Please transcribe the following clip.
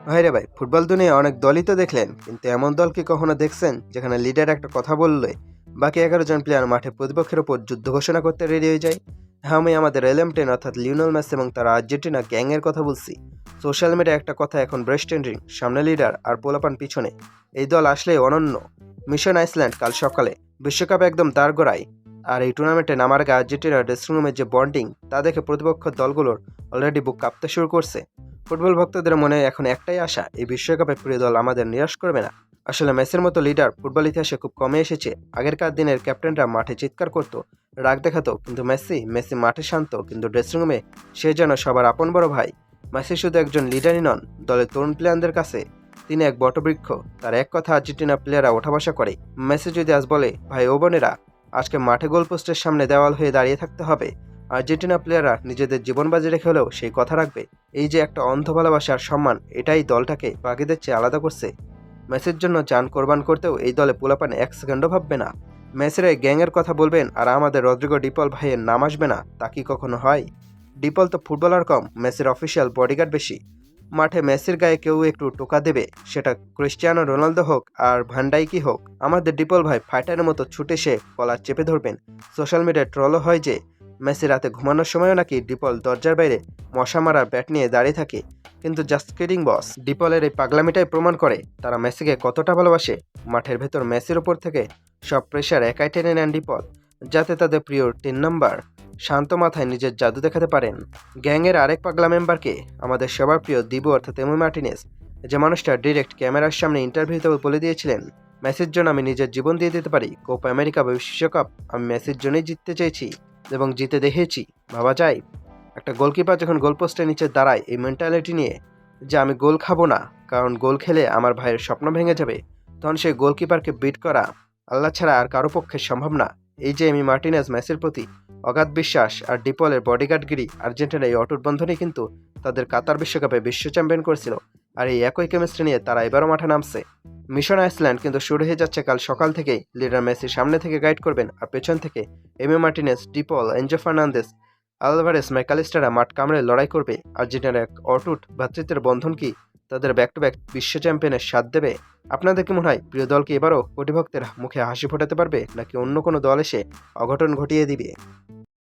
ভাইরে ভাই, ফুটবল দুনিয়ায় অনেক দলই তো দেখলেন, কিন্তু এমন দল কি কখনো দেখছেন যেখানে লিডার একটা কথা বললে বাকি 11 জন প্লেয়ার মাঠে প্রতিপক্ষের উপর যুদ্ধ ঘোষণা করতে রেডি হয়ে যায়? হ্যাঁ, আমি আমাদের এলএম10 অর্থাৎ লিওনেল মেসি এবং তার আর্জেন্টিনা গ্যাংয়ের কথা বলছি। সোশ্যাল মিডিয়ায় একটা কথা এখন ব্রেস্ট ট্রেন্ডিং, সামনে লিডার আর পোলাপান পিছনে। এই দল আসলেই অনন্য। মিশন আইসল্যান্ড কাল সকালে, বিশ্বকাপ একদম দাঁড়গোড়ায়। আর এই টুর্নামেন্টে নামার আগে আর্জেন্টিনার ড্রেসিং রুমের যে বন্ডিং, তা দেখে প্রতিপক্ষ দলগুলোর অলরেডি বুক কাঁপতে শুরু করছে। ফুটবল ভক্তদের মনে এখন একটাই আশা, এই বিশ্বকাপে প্রিয় দল আমাদের নিরাশ করবে না। আসলে মেসির মতো লিডার ফুটবল ইতিহাসে খুব কমে এসেছে। আগেরকার দিনের ক্যাপ্টেনরা মাঠে চিৎকার করতো, রাগ দেখাতো, কিন্তু মেসি মাঠে শান্ত, কিন্তু ড্রেসিং রুমে সে যেন সবার আপন বড় ভাই। মেসি শুধু একজন লিডারই নন, দলের তরুণ প্লেয়ারদের কাছে তিনি এক বটবৃক্ষ। তার এক কথা আর্জেন্টিনা প্লেয়াররা ওঠা বসা করে। মেসি যদি আজ বলে, ভাই ও বোনেরা, আজকে মাঠে গোলপোস্টের সামনে দেওয়াল হয়ে দাঁড়িয়ে থাকতে হবে, আর্জেন্টিনা প্লেয়াররা নিজেদের জীবন বাজি রেখে হলেও সেই কথা রাখবে। এই যে একটা অন্ধ ভালোবাসা আর সম্মান, এটাই দলটাকে বাকিদের চেয়ে আলাদা করছে। মেসির জন্য জান কোরবান করতেও এই দলে পোলাপান এক সেকেন্ডও ভাববে না। মেসির এই গ্যাংয়ের কথা বলবেন আর আমাদের রদ্রিগো ডিপল ভাইয়ের নাম আসবে না, তা কি কখনো হয়? ডিপল তো ফুটবলার কম, মেসির অফিসিয়াল বডিগার্ড বেশি। মাঠে মেসির গায়ে কেউ একটু টোকা দেবে, সেটা ক্রিস্টিয়ানো রোনালদো হোক আর ভান্ডাইকি হোক, আমাদের ডিপল ভাই ফাইটারের মতো ছুটে সে কলার চেপে ধরবেন। সোশ্যাল মিডিয়ায় ট্রলও হয় যে মেসি রাতে ঘুমানোর সময়ও নাকি ডিপল দরজার বাইরে মশা মারার ব্যাট নিয়ে দাঁড়িয়ে থাকে। কিন্তু জাস্ট কিডিং বস, ডিপলের এই পাগলামিটাই প্রমাণ করে তারা মেসিকে কতটা ভালোবাসে। মাঠের ভেতর মেসির ওপর থেকে সব প্রেশার একাই টেনে নেন ডিপল, যাতে তাদের প্রিয় 3 নম্বর শান্ত মাথায় নিজের জাদু দেখাতে পারেন। গ্যাংয়ের আরেক পাগলা মেম্বারকে আমাদের সবার প্রিয় দিবু অর্থাৎ এমি মার্টিনেজ, যে মানুষটা ডিরেক্ট ক্যামেরার সামনে ইন্টারভিউতে বলে দিয়েছিলেন, মেসির জন্য আমি নিজের জীবন দিয়ে দিতে পারি, কোপা আমেরিকা বা বিশ্বকাপ আমি মেসির জন্যই জিততে চেয়েছি এবং জিতে দেখিয়েছি। ভাবা যায় একটা গোলকিপার যখন গোলপোস্টের নিচে দাঁড়ায় এই মেন্টালিটি নিয়ে যে আমি গোল খাবো না, কারণ গোল খেলে আমার ভাইয়ের স্বপ্ন ভেঙে যাবে, তখন সেই গোলকিপারকে বিট করা আল্লাহ ছাড়া আর কারো পক্ষে সম্ভব না। এই যে এমি মার্টিনেজ মেসির প্রতি অগাধ বিশ্বাস আর ডিপলের বডিগার্ডগিরি, আর্জেন্টিনার এই অটুট বন্ধনই কিন্তু তাদের কাতার বিশ্বকাপে বিশ্ব চ্যাম্পিয়ন করেছিল। আর এই একই কেমিস্ট্রি নিয়ে তারা এবারও মাঠে নামছে। মিশন আইসল্যান্ড কিন্তু শুরু হয়ে যাচ্ছে কাল সকাল থেকেই। লিডার মেসি সামনে থেকে গাইড করবেন আর পেছন থেকে Emi Martinez, De Paul, Enzo Fernandez, Alvarez, ম্যাকালিস্টাররা মাঠ কামড়ে লড়াই করবে। আর্জেন্টিনার এক অটুট ভ্রাতৃত্বের বন্ধন কি তাদের ব্যাক টু ব্যাক বিশ্ব চ্যাম্পিয়নের স্বাদ দেবে? আপনাদের কি মনে হয় প্রিয় দল কি এবারও কোটি ভক্তের মুখে হাসি ফোটাতে পারবে, নাকি অন্য কোনো দল এসে অঘটন ঘটিয়ে দিবে?